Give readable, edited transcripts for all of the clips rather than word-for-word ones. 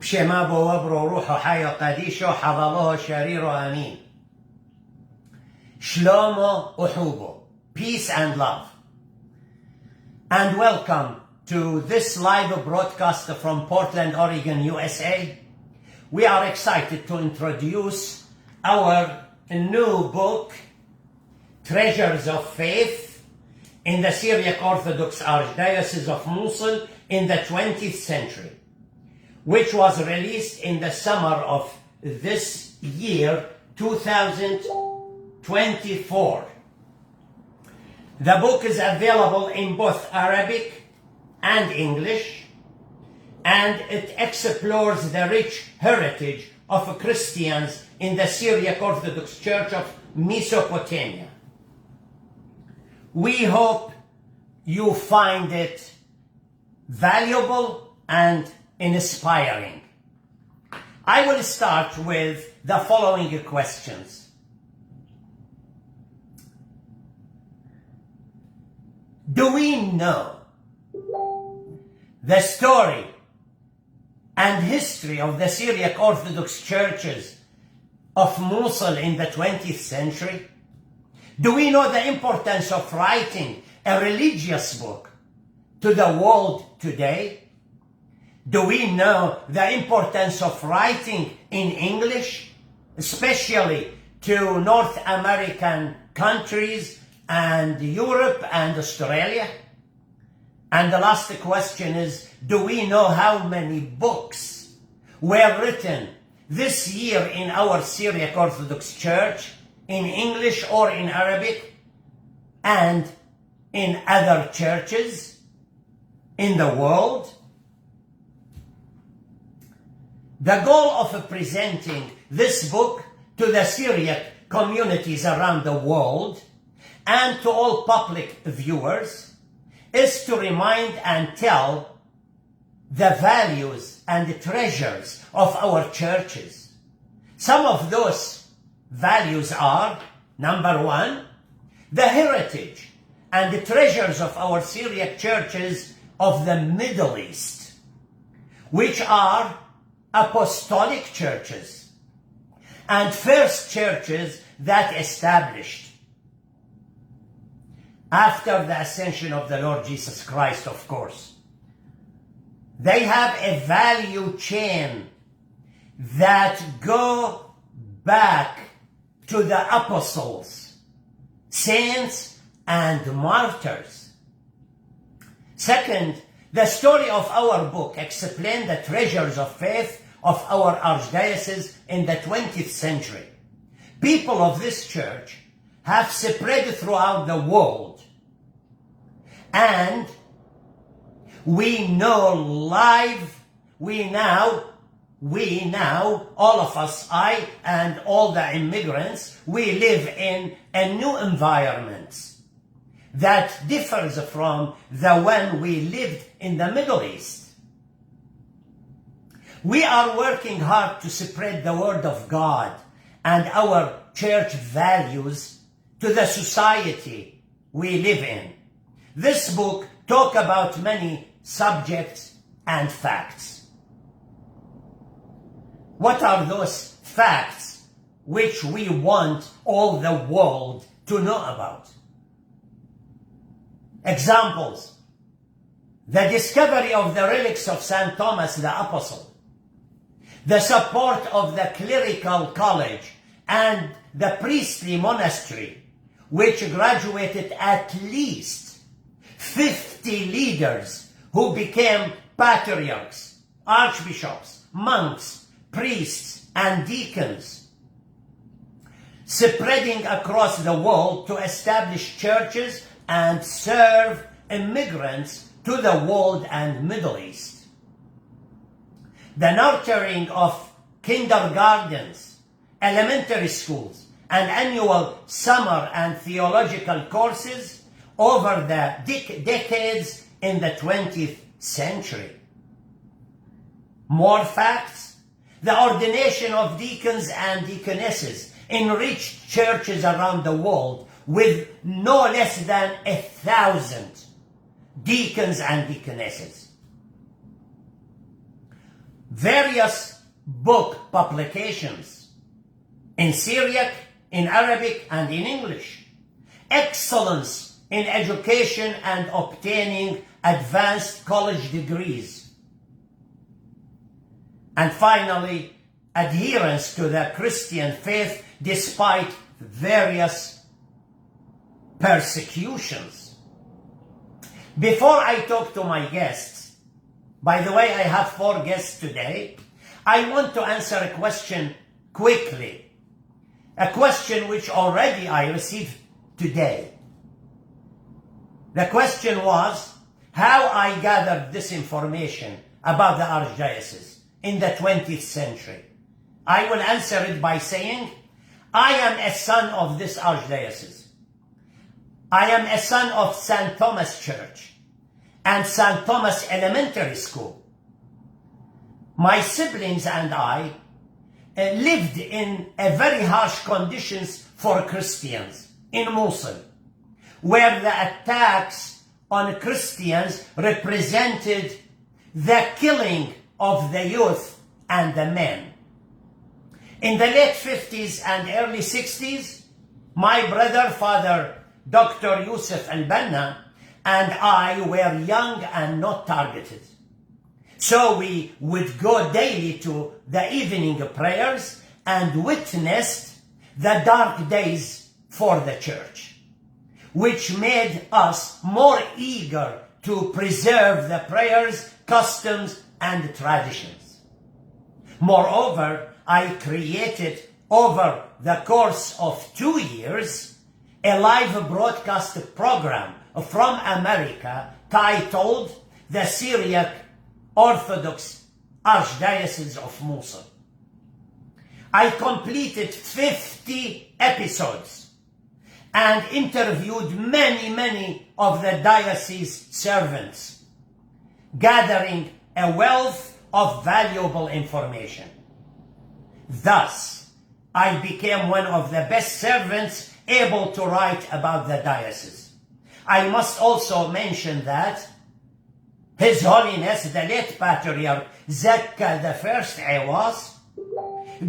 بشما بوابرو روحو حيو قديشو حضلوه شريرو أمين. Shlomo Uhubo, peace and love. And welcome to this live broadcast from Portland, Oregon, USA. We are excited to introduce our new book, Treasures of Faith, in the Syriac Orthodox Archdiocese of Mosul in the 20th century, which was released in the summer of this year, 2024. The book is available in both Arabic and English, and it explores the rich heritage of Christians in the Syriac Orthodox Church of Mesopotamia. We hope you find it valuable and inspiring. I will start with the following questions. Do we know the story and history of the Syriac Orthodox churches of Mosul in the 20th century? Do we know the importance of writing a religious book to the world today? Do we know the importance of writing in English, especially to North American countries and Europe and Australia? And the last question is, do we know how many books were written this year in our Syriac Orthodox Church, in English or in Arabic, and in other churches in the world? The goal of presenting this book to the Syriac communities around the world and to all public viewers is to remind and tell the values and the treasures of our churches. Some of those values are, number one, the heritage and the treasures of our Syriac churches of the Middle East, which are apostolic churches and first churches that established after the ascension of the Lord Jesus Christ, of course. They have a value chain that go back to the apostles, saints, and martyrs. Second, the story of our book explains the treasures of faith of our archdiocese in the 20th century. People of this church have spread throughout the world, and we now, all of us, I and all the immigrants, we live in a new environment that differs from the one we lived in the Middle East. We are working hard to spread the word of God and our church values to the society we live in. This book talks about many subjects and facts. What are those facts which we want all the world to know about? Examples: the discovery of the relics of St. Thomas the Apostle, the support of the clerical college and the priestly monastery, which graduated at least 50 leaders who became patriarchs, archbishops, monks, priests, and deacons, spreading across the world to establish churches and serve immigrants to the world and Middle East. The nurturing of kindergartens, elementary schools, and annual summer and theological courses over the decades in the 20th century. More facts: the ordination of deacons and deaconesses in rich churches around the world with no less than 1,000 deacons and deaconesses. various book publications in Syriac, in Arabic, and in English. Excellence in education and obtaining advanced college degrees. And finally, adherence to the Christian faith despite various persecutions. Before I talk to my guests, by the way, I have 4 guests today, I want to answer a question quickly. A question which already I received today. The question was how I gathered this information about the Archdiocese in the 20th century. I will answer it by saying, I am a son of this Archdiocese. I am a son of St. Thomas Church and St. Thomas Elementary School. My siblings and I lived in a very harsh conditions for Christians in Mosul, where the attacks on Christians represented the killing of the youth and the men. In the late 50s and early 60s, my brother, Father Dr. Yusuf AlBanna, and I were young and not targeted. So we would go daily to the evening prayers and witnessed the dark days for the church, which made us more eager to preserve the prayers, customs, and traditions. Moreover, I created over the course of 2 years a live broadcast program from America titled the Syriac Orthodox Archdiocese of Mosul. I completed 50 episodes and interviewed many of the diocese servants, gathering a wealth of valuable information. Thus, I became one of the best servants able to write about the diocese. I must also mention that His Holiness, the late Patriarch Zakka I Awas,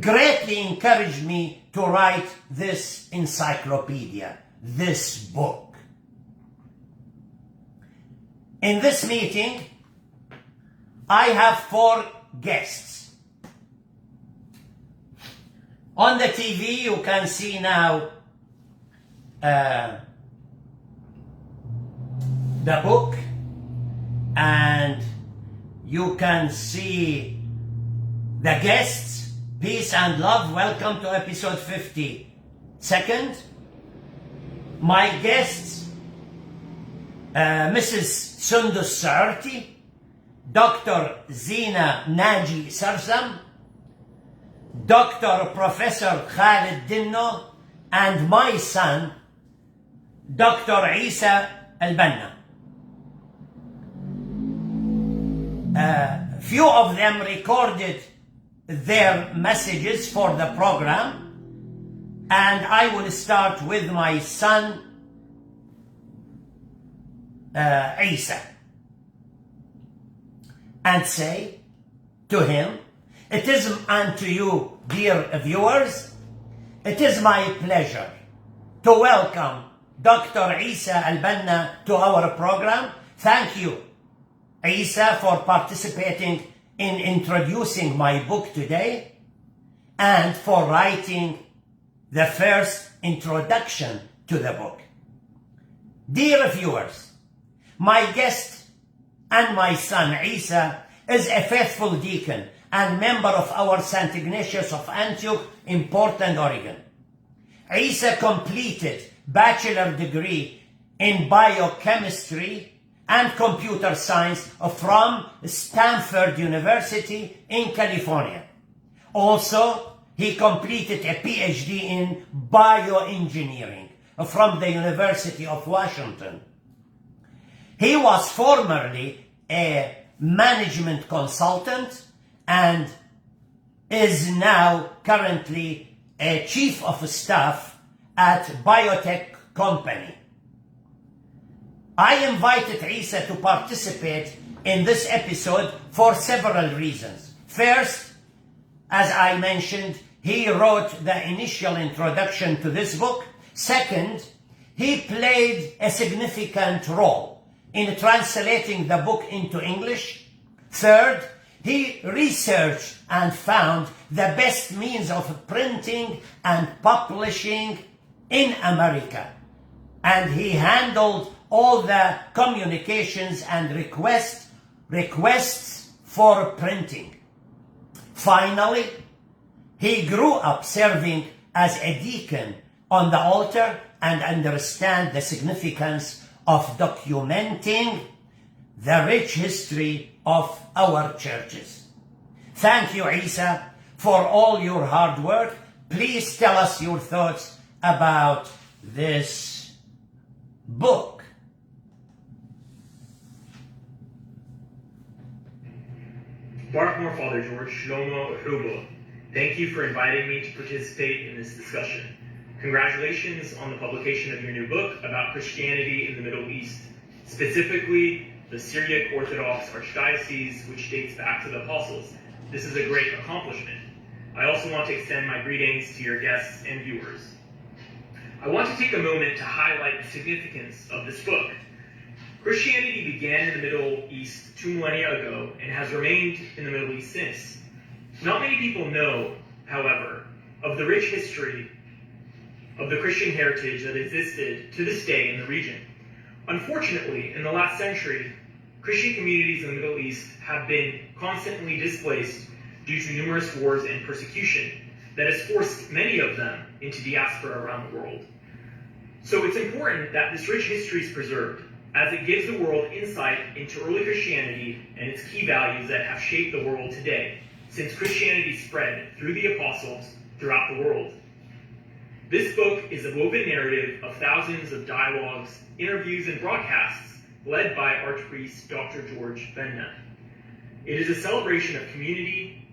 greatly encouraged me to write this encyclopedia, this book. In this meeting, I have 4 guests. On the TV, you can see now the book, and you can see the guests. Peace and love. Welcome to episode 52nd. My guests, Mrs. Sundus Saarti, Dr. Zina Naji Sarsam, Dr. Professor Khalid Dinno, and my son, Dr. Isa AlBanna. Few of them recorded their messages for the program, and I will start with my son, Isa, and say to him, it is unto you, dear viewers, it is my pleasure to welcome Dr. Isa AlBanna to our program. Thank you, Isa, for participating in introducing my book today and for writing the first introduction to the book. Dear viewers, my guest and my son Isa is a faithful deacon and member of our St. Ignatius of Antioch in Portland, Oregon. Isa completed bachelor degree in biochemistry and computer science from Stanford University in California. Also, he completed a PhD in bioengineering from the University of Washington. He was formerly a management consultant and is now currently a chief of staff at biotech company. I invited Isa to participate in this episode for several reasons. First, as I mentioned, he wrote the initial introduction to this book. Second, he played a significant role in translating the book into English. Third, he researched and found the best means of printing and publishing in America. And he handled all the communications and requests for printing. Finally, he grew up serving as a deacon on the altar and understand the significance of documenting the rich history of our churches. Thank you, Isa, for all your hard work. Please tell us your thoughts about this book. Barakmore, Father George, Shlomo Rubo. Thank you for inviting me to participate in this discussion. Congratulations on the publication of your new book about Christianity in the Middle East, specifically the Syriac Orthodox Archdiocese, which dates back to the Apostles. This is a great accomplishment. I also want to extend my greetings to your guests and viewers. I want to take a moment to highlight the significance of this book. Christianity began in the Middle East 2 millennia ago and has remained in the Middle East since. Not many people know, however, of the rich history of the Christian heritage that existed to this day in the region. Unfortunately, in the last century, Christian communities in the Middle East have been constantly displaced due to numerous wars and persecution that has forced many of them into diaspora around the world. So it's important that this rich history is preserved, as it gives the world insight into early Christianity and its key values that have shaped the world today, since Christianity spread through the apostles throughout the world. This book is a woven narrative of thousands of dialogues, interviews, and broadcasts led by Archpriest Dr. George Benna. It is a celebration of community,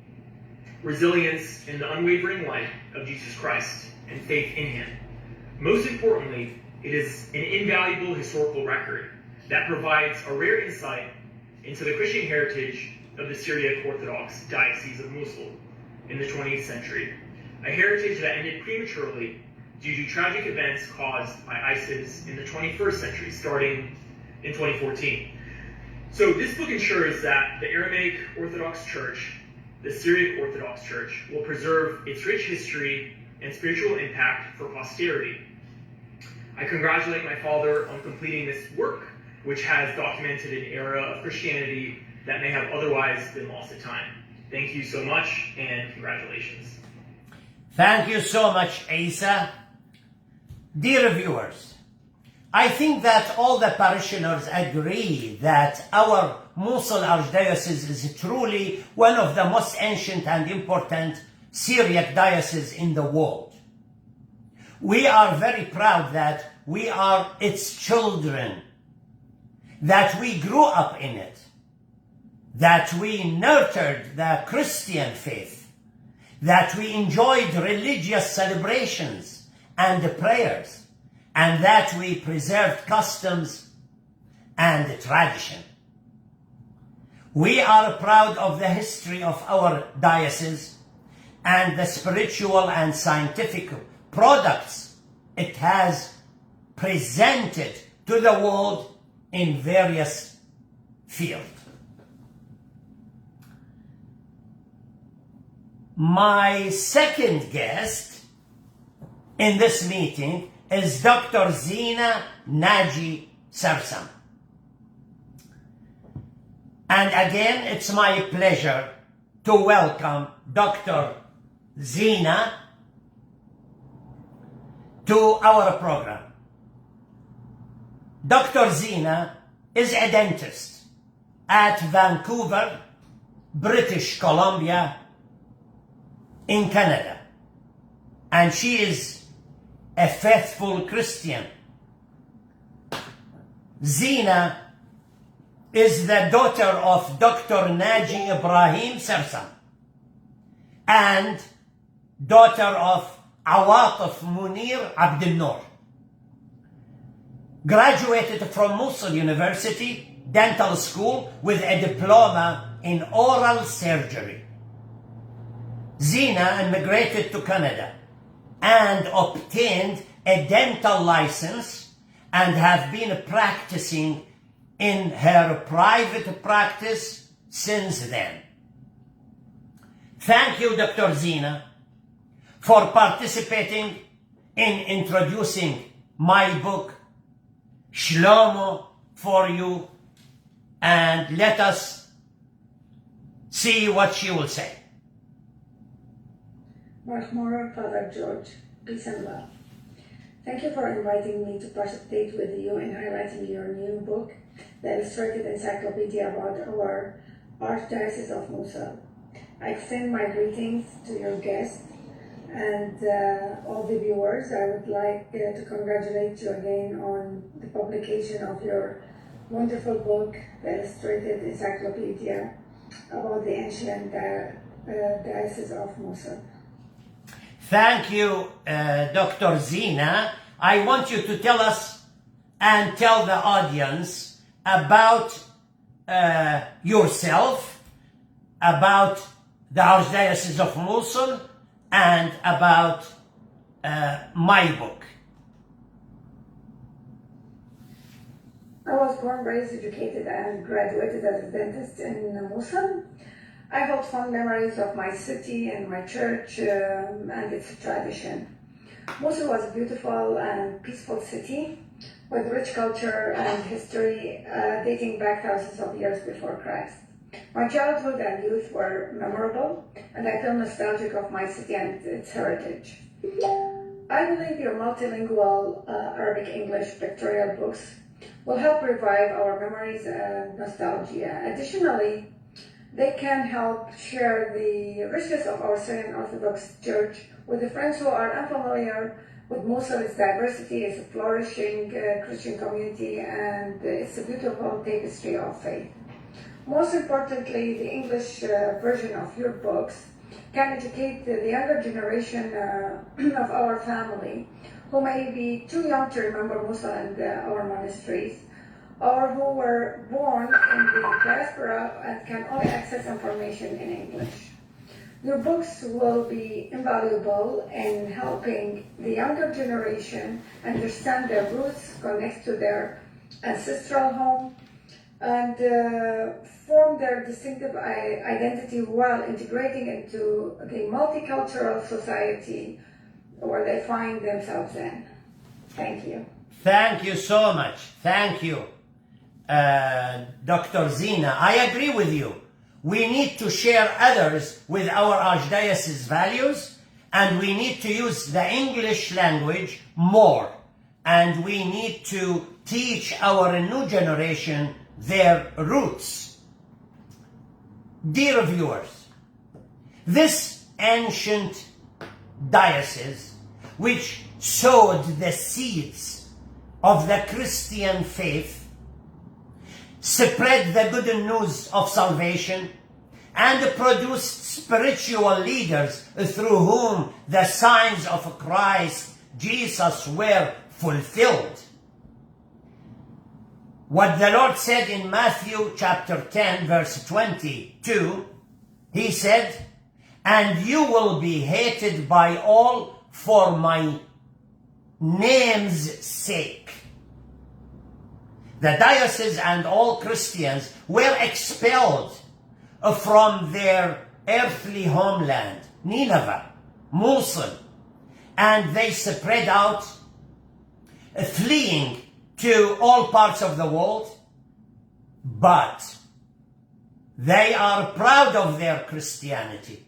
resilience, and the unwavering light of Jesus Christ and faith in him. Most importantly, it is an invaluable historical record that provides a rare insight into the Christian heritage of the Syriac Orthodox Diocese of Mosul in the 20th century, a heritage that ended prematurely due to tragic events caused by ISIS in the 21st century, starting in 2014. So this book ensures that the Aramaic Orthodox Church, the Syriac Orthodox Church, will preserve its rich history and spiritual impact for posterity. I congratulate my father on completing this work, which has documented an era of Christianity that may have otherwise been lost to time. Thank you so much, and congratulations. Thank you so much, Asa. Dear viewers, I think that all the parishioners agree that our Mosul Archdiocese is truly one of the most ancient and important Syriac dioceses in the world. We are very proud that we are its children, that we grew up in it, that we nurtured the Christian faith, that we enjoyed religious celebrations and prayers, and that we preserved customs and tradition. We are proud of the history of our diocese and the spiritual and scientific products it has presented to the world in various fields. My second guest in this meeting is Dr. Zina Naji Sarsam. And again, it's my pleasure to welcome Dr. Zina to our program. Dr. Zina is a dentist at Vancouver, British Columbia, in Canada. And she is a faithful Christian. Zina is the daughter of Dr. Naji Ibrahim Sarsam and daughter of Awatif Munir Abdel Noor. Graduated from Mosul University Dental School with a diploma in oral surgery. Zina immigrated to Canada and obtained a dental license and have been practicing in her private practice since then. Thank you, Dr. Zina, for participating in introducing my book, Shlomo for You, and let us see what she will say. Mark Father George, peace and love. Thank you for inviting me to participate with you in highlighting your new book, The Illustrated Encyclopedia about our Archdiocese of Mosul. I extend my greetings to your guests and all the viewers. I would like to congratulate you again on the publication of your wonderful book, The Illustrated Encyclopedia about the ancient Diocese of Mosul. Thank you, Dr. Zina. I want you to tell us and tell the audience about yourself, about the Archdiocese of Mosul, and about my book. I was born, raised, educated, and graduated as a dentist in Mosul. I hold fond memories of my city and my church and its tradition. Mosul was a beautiful and peaceful city with rich culture and history dating back thousands of years before Christ. My childhood and youth were memorable, and I feel nostalgic of my city and its heritage. I believe your multilingual Arabic-English pictorial books will help revive our memories and nostalgia. Additionally, they can help share the richness of our Syrian Orthodox Church with the friends who are unfamiliar with Mosul, its diversity, its flourishing Christian community, and its beautiful tapestry of faith. Most importantly, the English version of your books can educate the younger generation of our family who may be too young to remember Mosul and our monasteries, or who were born in the diaspora and can only access information in English. Your books will be invaluable in helping the younger generation understand their roots, connect to their ancestral home, and form their distinctive identity while integrating into the multicultural society where they find themselves in. Thank you. Thank you so much. Thank you, Dr. Zina. I agree with you. We need to share others with our Archdiocese values, and we need to use the English language more, and we need to teach our new generation their roots. Dear viewers, this ancient diocese, which sowed the seeds of the Christian faith, spread the good news of salvation, and produced spiritual leaders through whom the signs of Christ Jesus were fulfilled. What the Lord said in Matthew chapter 10, verse 22, He said, "And you will be hated by all for my name's sake." The diocese and all Christians were expelled from their earthly homeland, Nineveh, Mosul, and they spread out, fleeing to all parts of the world, but they are proud of their Christianity.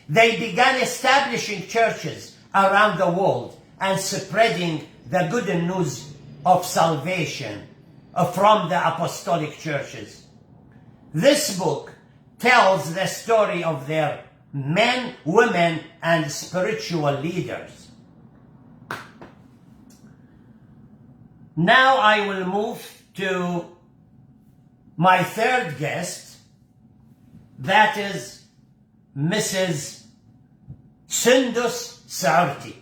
They began establishing churches around the world and spreading the good news of salvation from the apostolic churches. This book tells the story of their men, women, and spiritual leaders. Now I will move to my third guest, that is Mrs. Sundus Saurti.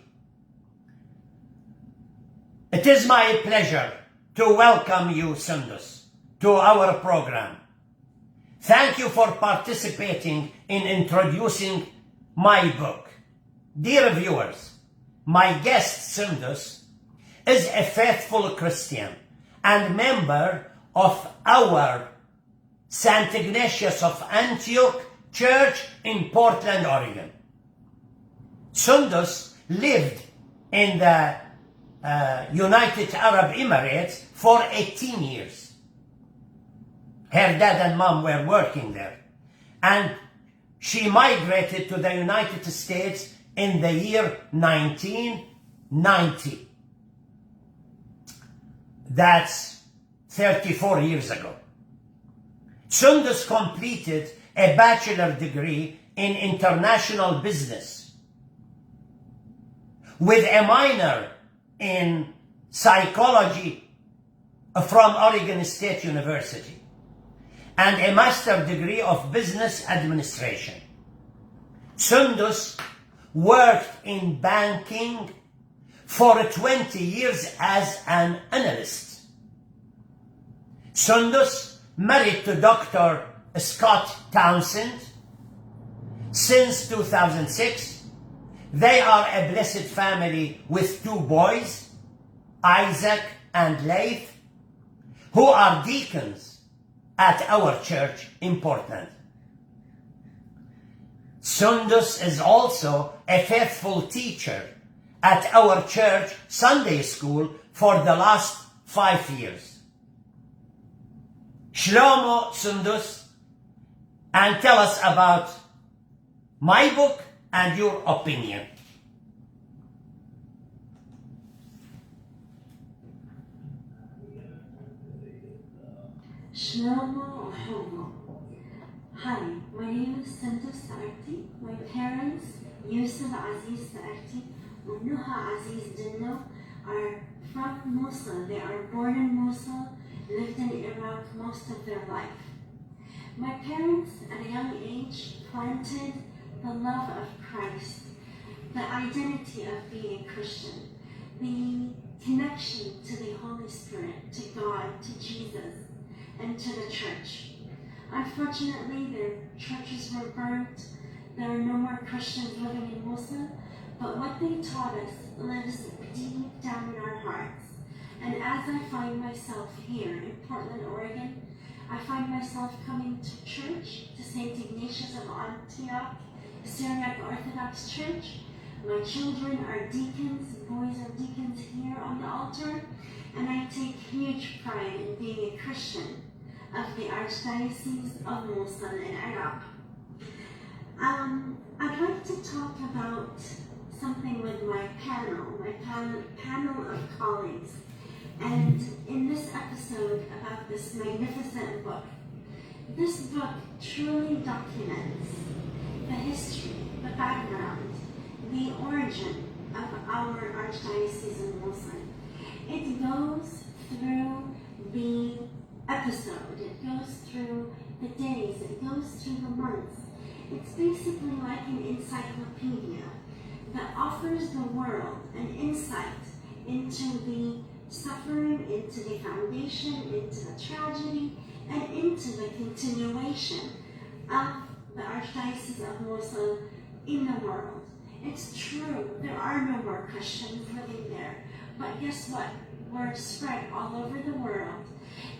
It is my pleasure to welcome you, Sundus, to our program. Thank you for participating in introducing my book. Dear viewers, my guest Sundus is a faithful Christian and member of our St. Ignatius of Antioch Church in Portland, Oregon. Sundus lived in the United Arab Emirates for 18 years. Her dad and mom were working there. And she migrated to the United States in the year 1990. That's 34 years ago. Sundus completed a bachelor degree in international business with a minor in psychology from Oregon State University and a master's degree of business administration. Sundus worked in banking for 20 years as an analyst. Sundus married to Dr. Scott Townsend. Since 2006, they are a blessed family with 2 boys, Isaac and Leith, who are deacons at our church in Portland. Sundus is also a faithful teacher at our church Sunday school for the last 5 years. Shlomo Sundus, and tell us about my book and your opinion. Shlomo Homo. Hi, my name is Sundus Sa'arti. My parents, Yusuf Aziz Sa'arti and Nuha Aziz Dinno, are from Mosul. They are born in Mosul, lived in Iraq most of their life. My parents, at a young age, planted the love of Christ, the identity of being a Christian, the connection to the Holy Spirit, to God, to Jesus, and to the church. Unfortunately, their churches were burnt. There are no more Christians living in Mosul, but what they taught us lives deep down in our hearts. And as I find myself here in Portland, Oregon, I find myself coming to church, to St. Ignatius of Antioch, Syriac Orthodox Church. My children are deacons, boys are deacons here on the altar, and I take huge pride in being a Christian of the Archdiocese of Mosul in Iraq. I'd like to talk about something with my panel of colleagues, and in this episode about this magnificent book. This book truly documents the history, the background, the origin of our Archdiocese in Mosul. It goes through the episode, it goes through the days, it goes through the months. It's basically like an encyclopedia that offers the world an insight into the suffering, into the foundation, into the tragedy, and into the continuation of the Archdiocese of Mosul in the world. It's true, there are no more Christians living there, but guess what? We're spread all over the world,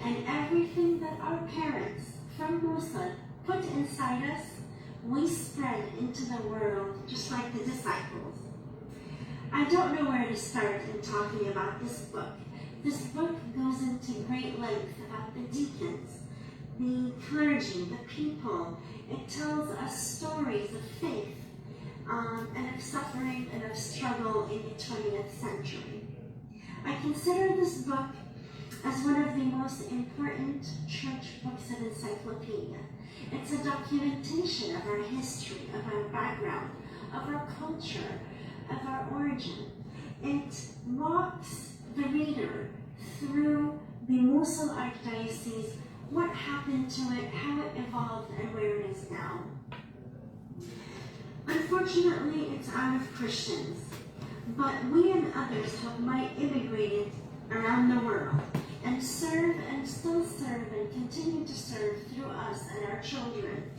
and everything that our parents from Mosul put inside us, we spread into the world just like the disciples. I don't know where to start in talking about this book. This book goes into great length about the deacons, the clergy, the people. It tells us stories of faith and of suffering and of struggle in the 20th century. I consider this book as one of the most important church books of encyclopedia. It's a documentation of our history, of our background, of our culture, of our origin. It walks the reader through the Mosul Archdiocese, what happened to it, how it evolved, and where it is now. Unfortunately, it's out of Christians, but we and others have immigrated around the world and serve and still serve and continue to serve through us and our children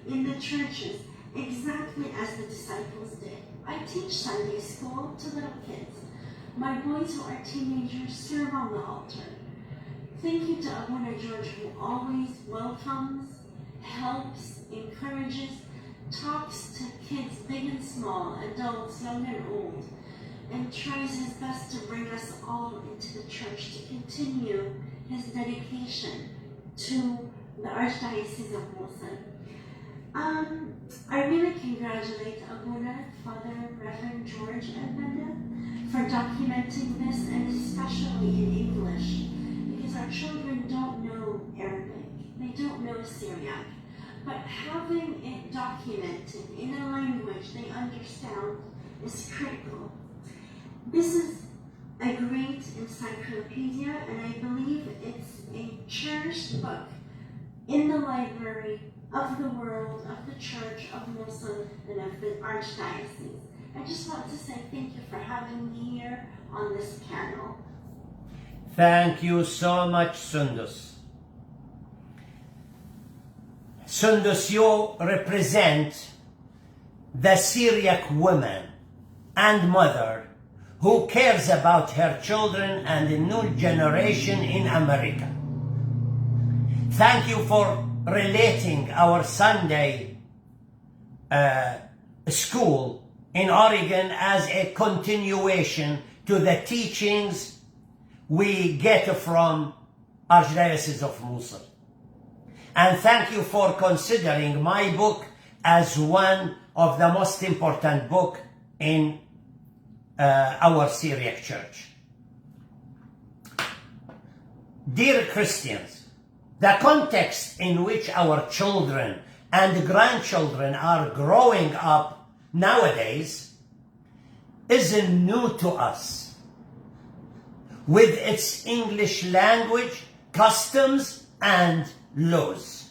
in the churches exactly as the disciples did. I teach Sunday school to little kids. My boys who are teenagers serve on the altar. Thank you to AlBanna George, who always welcomes, helps, encourages, talks to kids big and small, adults, young and old, and tries his best to bring us all into the church to continue his dedication to the Archdiocese of Mosul. I really congratulate AlBanna, Father Reverend George AlBanna, for documenting this, and especially in English, because our children don't know Arabic, they don't know Syriac, but having it documented in a language they understand is critical. This is a great encyclopedia, and I believe it's a cherished book in the library of the world, of the Church of Mosul, and of the Archdiocese. I just want to say thank you for having me here on this panel. Thank you so much, Sundus. Sundus, you represent the Syriac woman and mother who cares about her children and the new generation in America. Thank you for relating our Sunday school in Oregon as a continuation to the teachings we get from Archdiocese of Mosul. And thank you for considering my book as one of the most important book in our Syriac Church. Dear Christians, the context in which our children and grandchildren are growing up nowadays isn't new to us. With its English language, customs, and laws,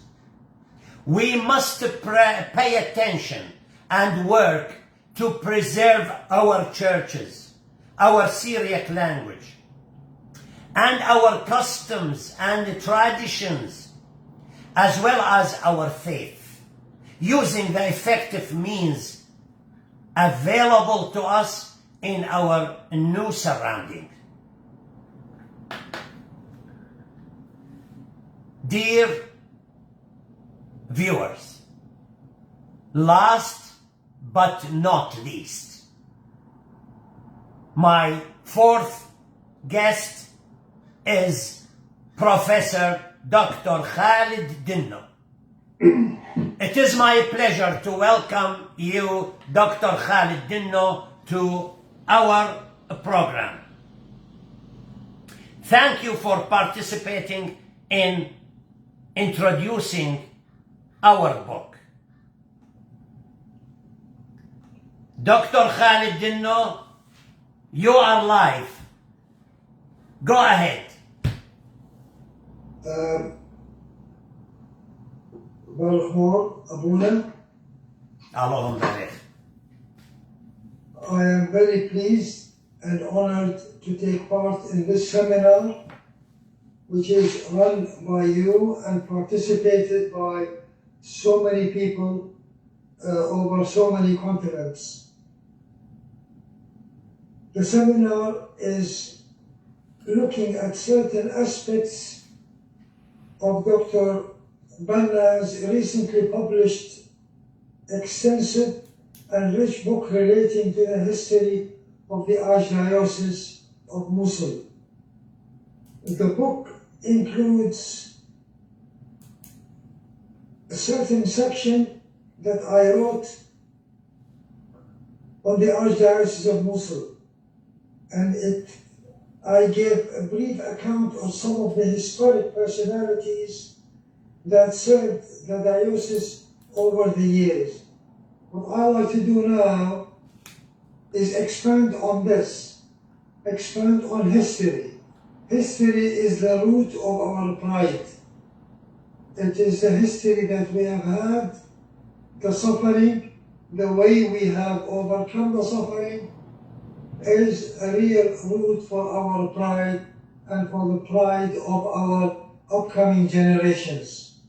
we must pay attention and work to preserve our churches, our Syriac language, and our customs and traditions, as well as our faith, using the effective means available to us in our new surrounding. Dear viewers, last but not least, my fourth guest is Professor Dr. Khalid Dinno. It is my pleasure to welcome you, Dr. Khalid Dinno, to our program. Thank you for participating in introducing our book. Dr. Khalid Dinno, you are live. Go ahead. AlBanna, Allahumma barik. I am very pleased and honored to take part in this seminar, which is run by you and participated by so many people over so many continents. The seminar is looking at certain aspects of Dr. Banna's recently published extensive and rich book relating to the history of the Archdiocese of Mosul. The book includes a certain section that I wrote on the Archdiocese of Mosul, and I gave a brief account of some of the historic personalities that served the diocese over the years. What I like to do now is expand on this, expand on history. History is the root of our pride. It is the history that we have had, the suffering, the way we have overcome the suffering is a real root for our pride and for the pride of our upcoming generations.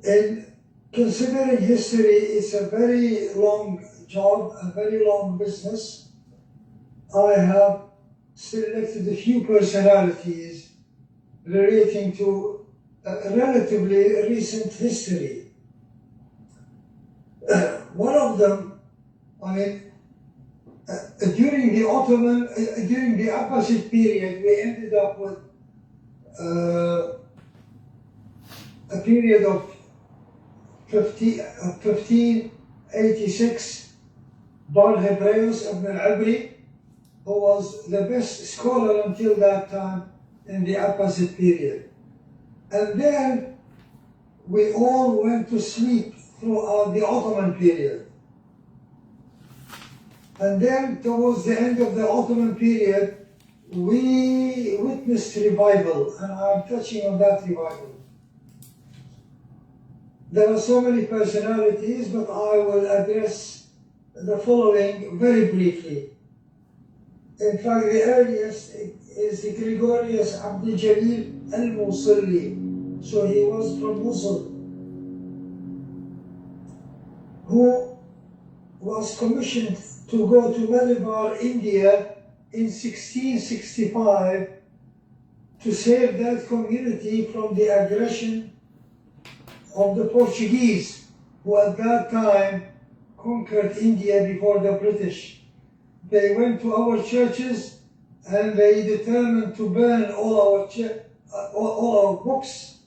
In considering history, it's a very long job, a very long business. I have selected a few personalities relating to relatively recent history. One of them, during the Abbasid period, we ended up with a period of 1586, Bar Hebreus ibn al-Abri, who was the best scholar until that time in the Abbasid period. And then we all went to sleep throughout the Ottoman period. And then towards the end of the Ottoman period, we witnessed revival, and I'm touching on that revival. There are so many personalities, but I will address the following very briefly. In fact, the earliest is Gregorius Abd Jalil al-Musili. So he was from Mosul, who was commissioned to go to Malabar, India in 1665 to save that community from the aggression of the Portuguese, who at that time conquered India before the British. They went to our churches and they determined to burn all our books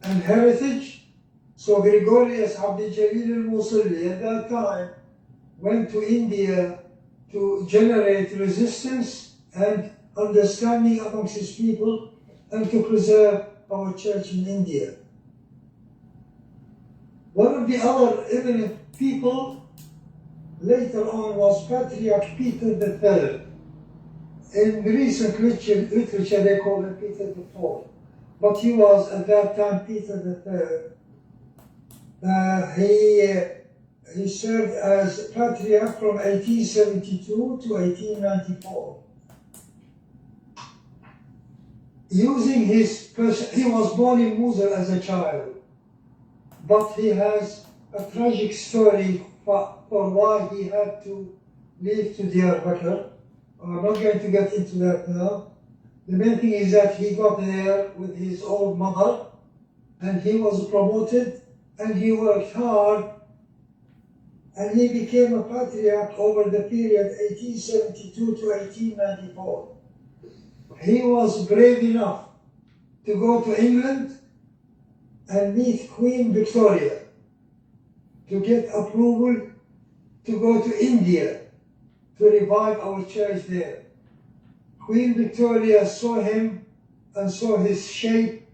and heritage. So Gregorius Abd Jalil al-Musili at that time went to India to generate resistance and understanding amongst his people and to preserve our church in India. One of the other eminent people later on was Patriarch Peter III. In recent literature they call him Peter IV, but he was at that time Peter III. He served as Patriarch from 1872 to 1894. Using he was born in Mosul as a child, but he has a tragic story for why he had to leave to Diyarbakir. I'm not going to get into that now. The main thing is that he got there with his old mother, and he was promoted, and he worked hard, and he became a patriarch over the period 1872 to 1894. He was brave enough to go to England and meet Queen Victoria to get approval to go to India to revive our church there. Queen Victoria saw him and saw his shape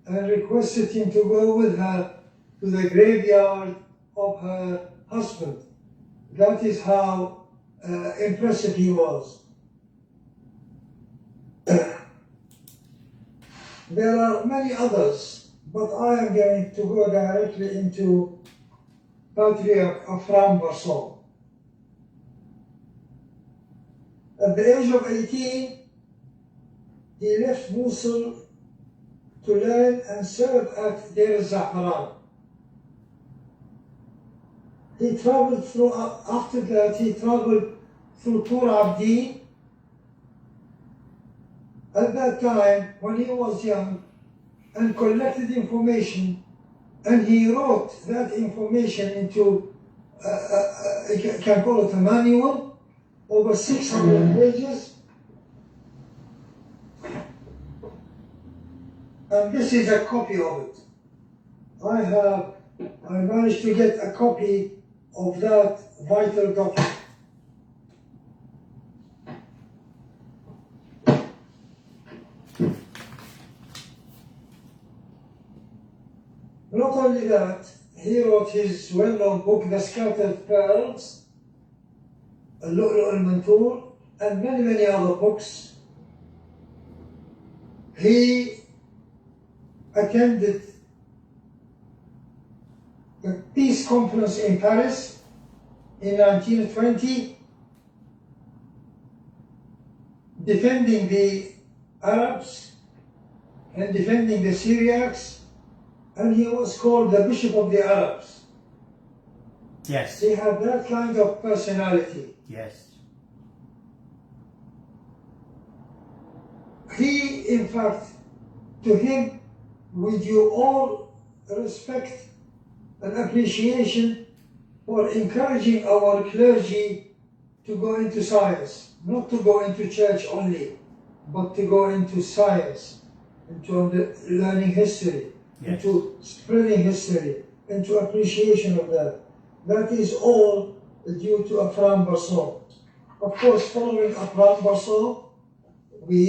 and requested him to go with her to the graveyard of her husband. That is how impressive he was. There are many others, but I am going to go directly into Patriarch Ephraim Barson. At the age of 18, he left Mosul to learn and serve at Deir Za'faran. He traveled through, after that, he traveled through Tur Abdi. At that time, when he was young, and collected information, and he wrote that information into, you can call it a manual, over 600 pages. And this is a copy of it. I managed to get a copy of that vital document. Not only that, he wrote his well-known book, The Scattered Pearls, Al-Lu'lu' al-Manthur, and many, many other books. He attended the Peace Conference in Paris in 1920, defending the Arabs and defending the Syriacs and he was called the Bishop of the Arabs. Yes. He had that kind of personality. Yes. He, in fact, to him, with you all respect and appreciation for encouraging our clergy to go into science, not to go into church only, but to go into science, into learning history, Yes. into spreading history, into appreciation of that. That is all due to Afram Barsaw. Of course, following Afram Barsaw, we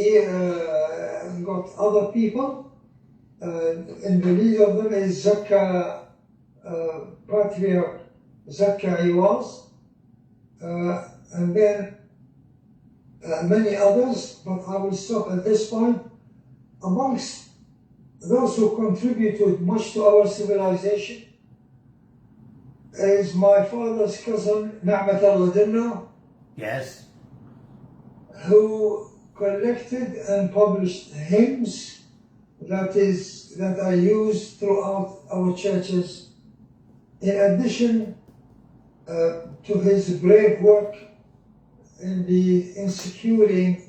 got other people, and the leader of them is Zakka, Patriarch Zakka Iwas, and then many others, but I will stop at this point. Amongst those who contributed much to our civilization is my father's cousin, Na'mat al-Dinna, Yes. who collected and published hymns that are used throughout our churches, in addition to his brave work in securing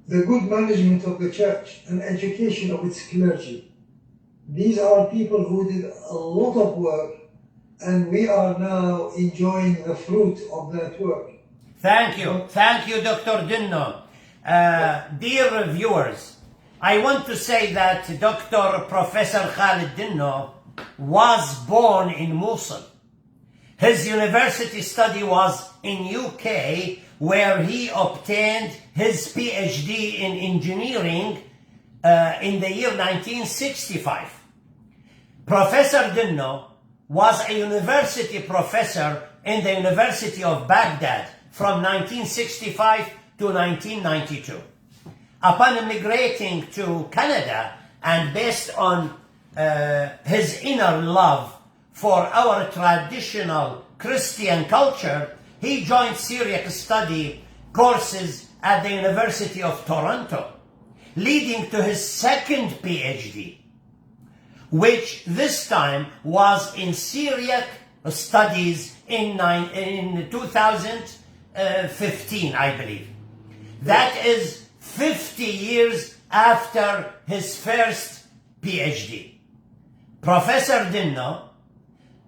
the good management of the church and education of its clergy. These are people who did a lot of work, and we are now enjoying the fruit of that work. Thank you. Thank you, Dr. Dinno. Dear viewers, I want to say that Dr. Professor Khalid Dinno was born in Mosul. His university study was in UK, where he obtained his PhD in engineering in the year 1965. Professor Dinno was a university professor in the University of Baghdad from 1965 to 1992. Upon immigrating to Canada, and based on his inner love for our traditional Christian culture, he joined Syriac study courses at the University of Toronto, leading to his second PhD, which this time was in Syriac studies in 2015, I believe. That is 50 years after his first PhD. Professor Dinno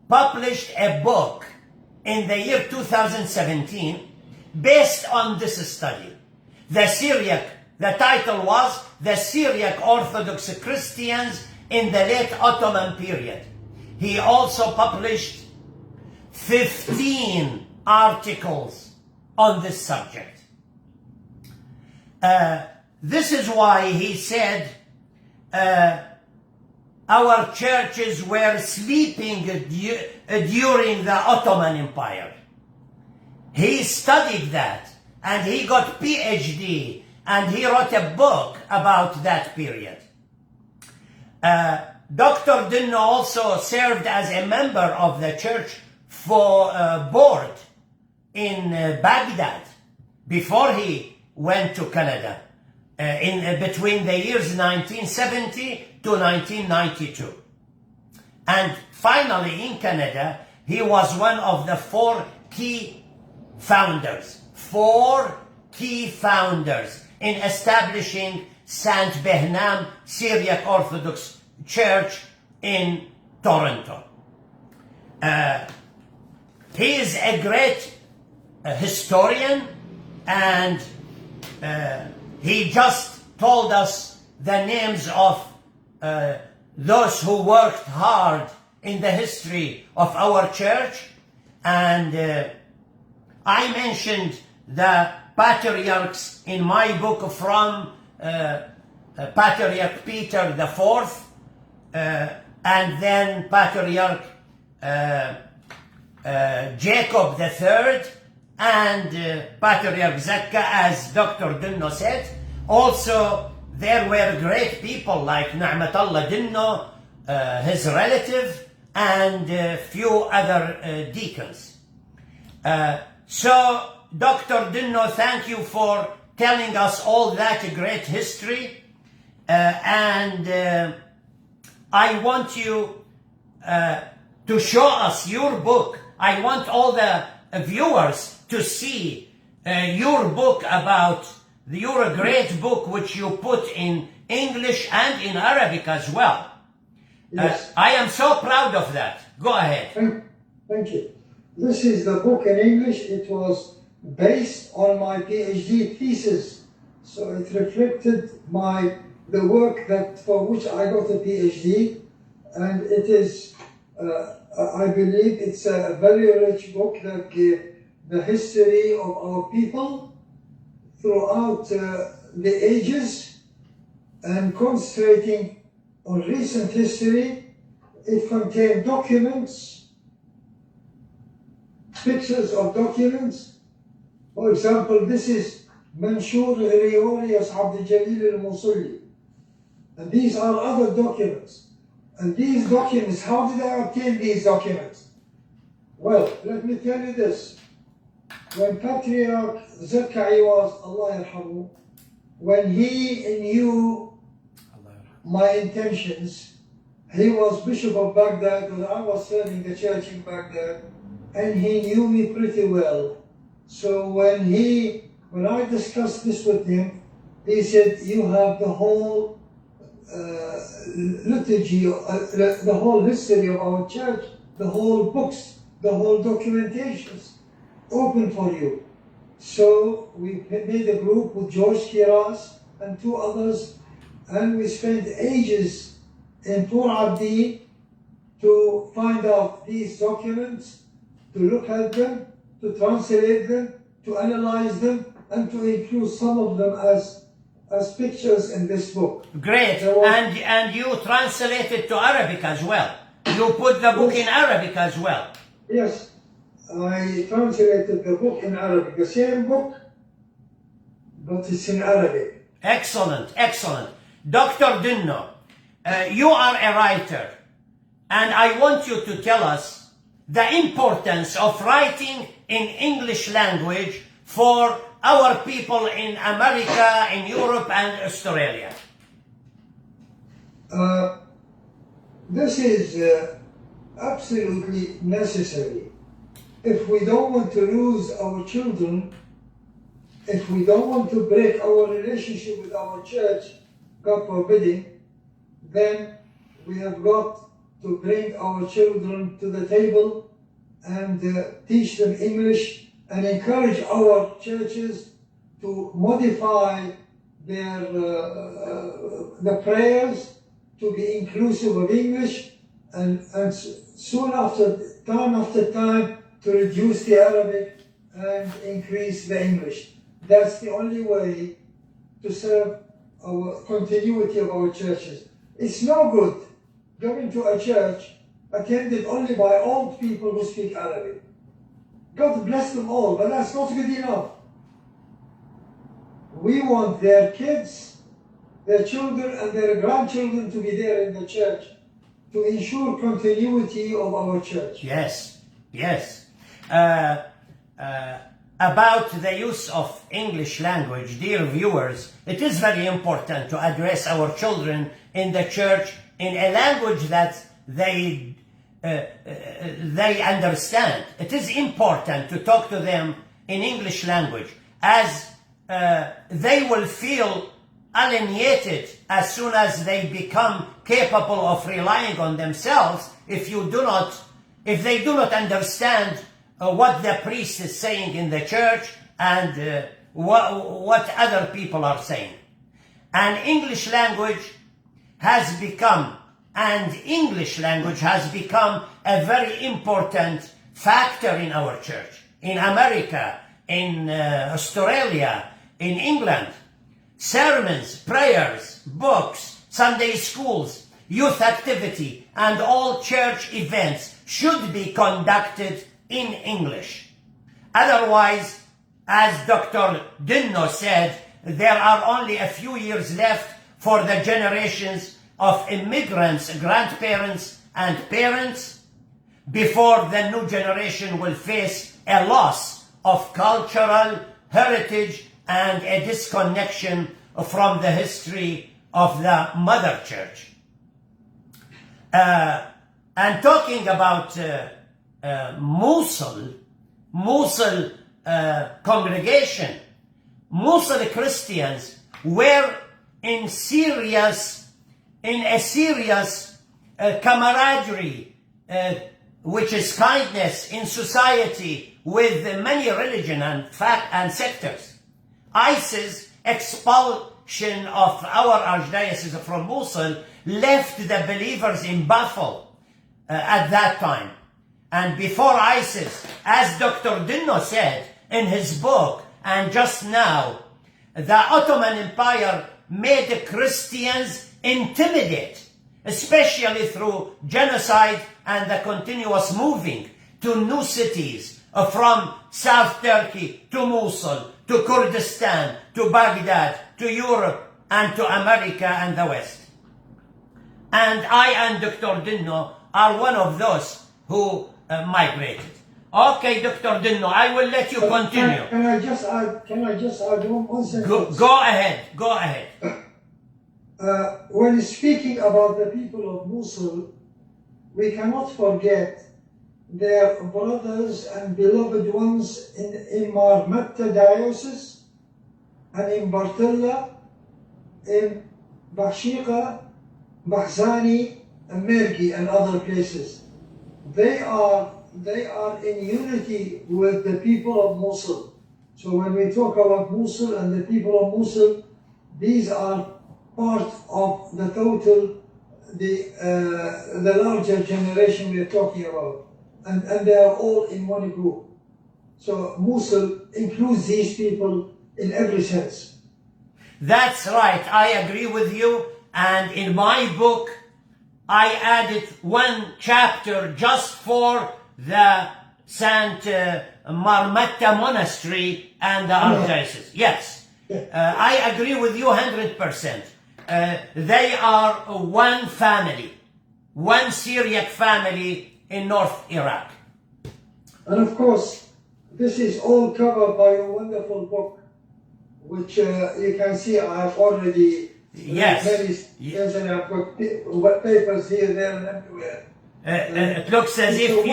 published a book in the year 2017 based on this study. The title was The Syriac Orthodox Christians in the Late Ottoman Period. He also published 15 articles on this subject. This is why he said our churches were sleeping during the Ottoman Empire. He studied that, and he got PhD, and he wrote a book about that period. Dr. Dinno also served as a member of the church board in Baghdad before he went to Canada between the years 1970 to 1992. And finally in Canada, he was one of the four key founders in establishing Saint Behnam Syriac Orthodox Church in Toronto. He is a great historian, and he just told us the names of those who worked hard in the history of our church, and I mentioned the patriarchs in my book from Patriarch Peter IV, and then Patriarch Jacob III, and Patriarch Zakka, as Dr. Dinno said. Also, there were great people like Na'mat al-Dinno, his relative, and a few other deacons. So, Dr. Dinno, thank you for telling us all that great history. And I want you to show us your book. I want all the viewers to see your book about your great book, which you put in English and in Arabic as well. Yes. I am so proud of that. Go ahead. Thank you. This is the book in English. It was based on my PhD thesis, so it reflected the work that for which I got a PhD, and it is, I believe, it's a very rich book that gives the history of our people throughout the ages, and concentrating on recent history. It contains documents, pictures of documents. For example, this is Manshur Ghriorius Abd Jalil al-Musuli. And these are other documents. And these documents, how did I obtain these documents? Well, let me tell you this. When Patriarch Zakkai was, Allah yarhamu, when he knew my intentions, he was Bishop of Baghdad when I was serving the church in Baghdad, and he knew me pretty well. So when I discussed this with him, he said, you have the whole liturgy, the whole history of our church, the whole books, the whole documentations open for you. So we made a group with George Kiras and two others, and we spent ages in Tur Abdi to find out these documents, to look at them, to translate them, to analyze them, and to include some of them as pictures in this book. Great. And you translated to Arabic as well. You put the book in Arabic as well. Yes, I translated the book in Arabic, the same book, but it's in Arabic. Excellent, excellent. Dr. Dinno, you are a writer, and I want you to tell us the importance of writing in English language for our people in America, in Europe, and Australia. This is absolutely necessary. If we don't want to lose our children, if we don't want to break our relationship with our church, God forbidding, then we have got to bring our children to the table and teach them English, and encourage our churches to modify the prayers to be inclusive of English, and soon after time to reduce the Arabic and increase the English. That's the only way to serve our continuity of our churches. It's no good going to a church attended only by old people who speak Arabic. God bless them all, but that's not good enough. We want their kids, their children, and their grandchildren to be there in the church to ensure continuity of our church. Yes, yes. About the use of English language, dear viewers, it is very important to address our children in the church in a language that they understand. It is important to talk to them in English language, as they will feel alienated as soon as they become capable of relying on themselves if they do not understand what the priest is saying in the church and what other people are saying. And English language has become a very important factor in our church. In America, in Australia, in England, sermons, prayers, books, Sunday schools, youth activity, and all church events should be conducted in English. Otherwise, as Dr. Dinno said, there are only a few years left for the generations of immigrants, grandparents, and parents before the new generation will face a loss of cultural heritage and a disconnection from the history of the mother church. And talking about Mosul congregation, Mosul Christians were in a serious camaraderie, which is kindness in society with many religion and sectors. ISIS expulsion of our archdiocese from Mosul left the believers in baffle at that time. And before ISIS, as Dr. Dinno said in his book, and just now, the Ottoman Empire made the Christians intimidate, especially through genocide and the continuous moving to new cities from South Turkey to Mosul, to Kurdistan, to Baghdad, to Europe, and to America and the West. And I and Dr. Dinno are one of those who migrated. Okay, Dr. Dinno, I will let you continue. Can I just add one sentence? Go ahead. When speaking about the people of Mosul, we cannot forget their brothers and beloved ones in Marmatta Diocese, and in Bartella, in Bashika, Bahzani, and Mergi, and other places. They are in unity with the people of Mosul. So when we talk about Mosul and the people of Mosul, these are part of the total, the larger generation we are talking about. And they are all in one group. So Mosul includes these people in every sense. That's right, I agree with you. And in my book, I added one chapter just for the Saint Marmatta Monastery and the Archdiocese. Yes, I agree with you 100%. They are one family, one Syriac family in North Iraq. And of course, this is all covered by a wonderful book, which you can see I have already Yes. Yes, and I've got papers here, there, and everywhere. It looks as if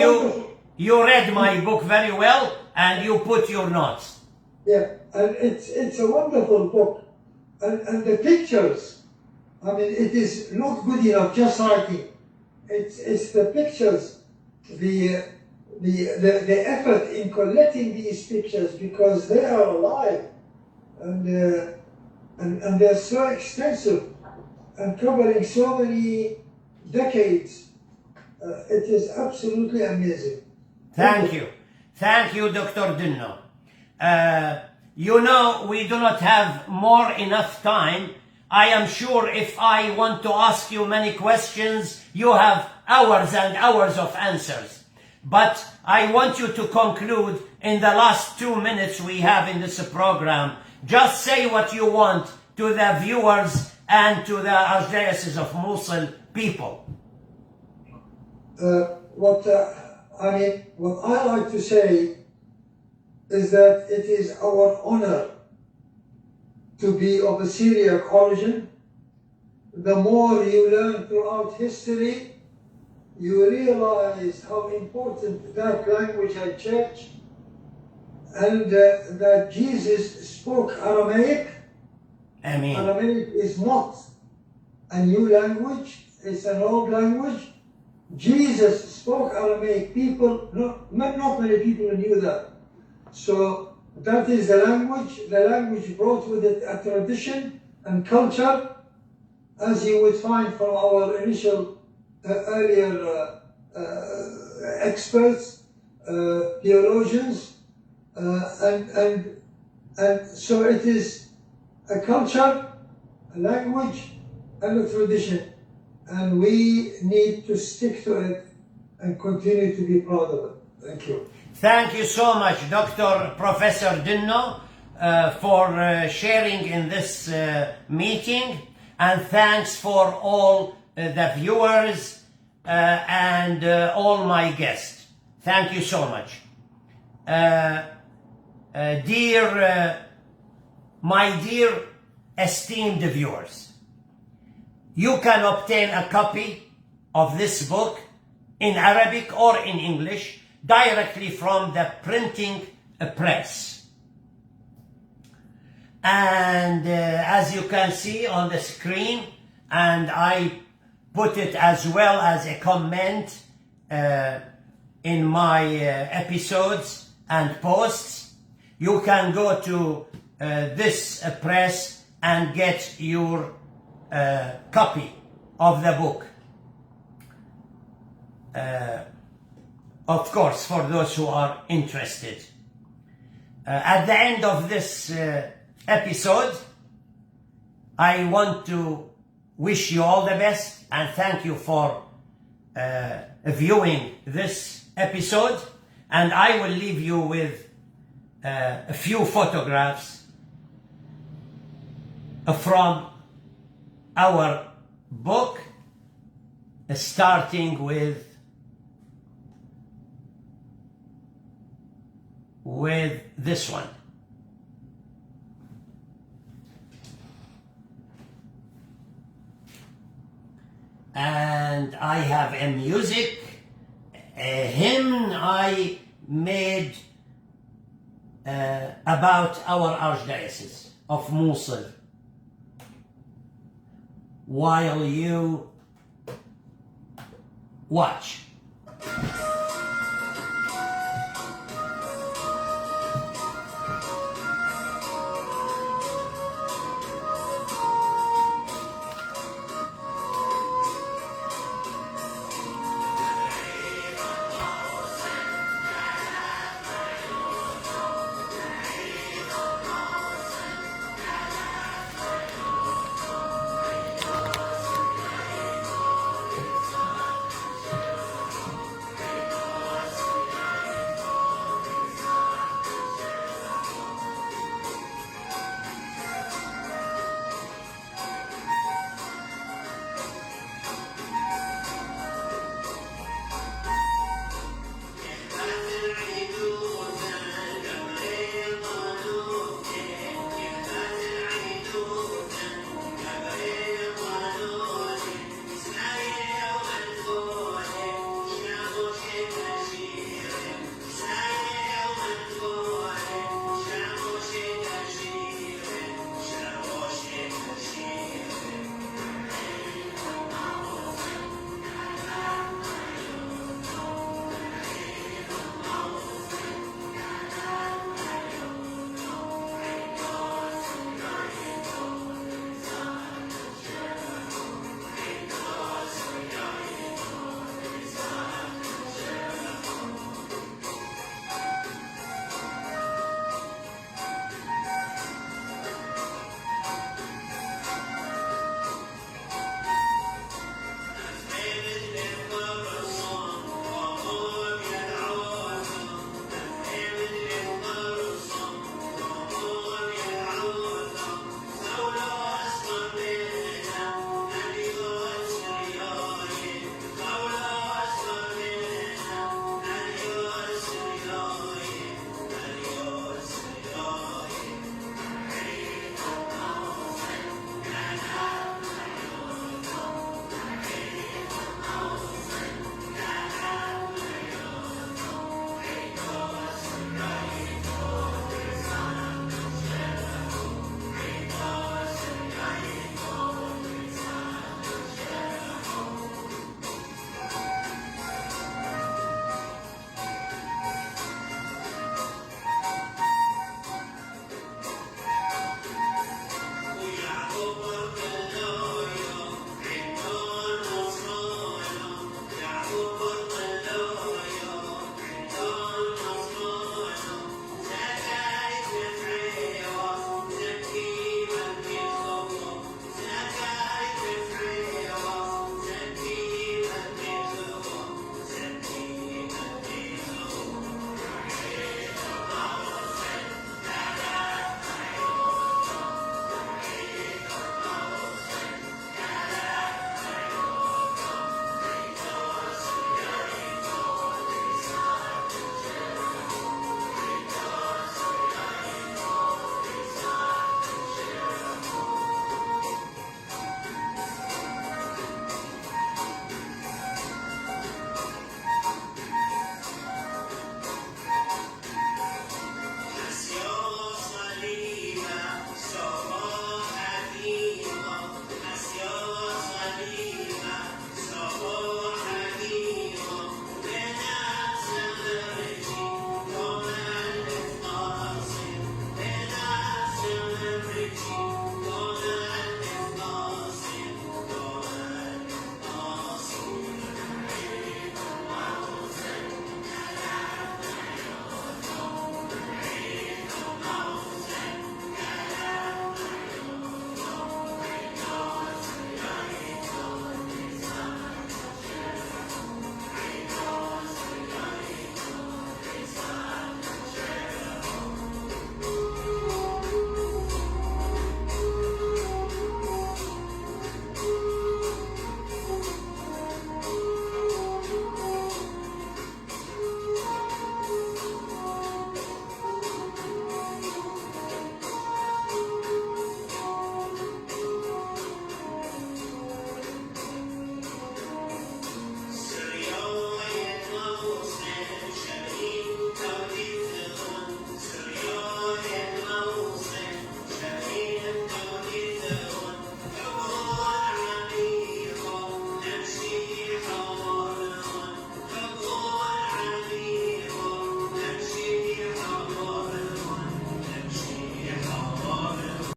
you read my book very well and you put your notes. Yeah, and it's a wonderful book. And the pictures, I mean, it is not good enough just writing. It's the pictures, the effort in collecting these pictures, because they are alive and they're so extensive and covering so many decades. It is absolutely amazing. Thank you, Dr. Dinno. You know, we do not have enough time. I am sure if I want to ask you many questions, you have hours and hours of answers. But I want you to conclude in the last 2 minutes we have in this program. Just say what you want to the viewers and to the Archdiocese of Mosul people. What I like to say is that it is our honor to be of a Syriac origin. The more you learn throughout history, you realize how important that language and church, and that Jesus spoke Aramaic. Amen. Aramaic is not a new language, it's an old language. Jesus spoke Aramaic. Not many people knew that. So that is the language. The language brought with it a tradition and culture, as you would find from our initial earlier experts, theologians, and so it is a culture, a language, and a tradition, and we need to stick to it and continue to be proud of it. Thank you. Thank you so much, Professor Dinno, for sharing in this meeting, and thanks for all the viewers and all my guests. Thank you so much. My dear esteemed viewers, you can obtain a copy of this book in Arabic or in English directly from the printing press. And as you can see on the screen, and I put it as well as a comment in my episodes and posts, you can go to this press and get your copy of the book. Of course, for those who are interested. At the end of this episode, I want to wish you all the best and thank you for viewing this episode. And I will leave you with a few photographs from our book, starting with this one. And I have a music, a hymn I made about our Archdiocese of Mosul. While you watch.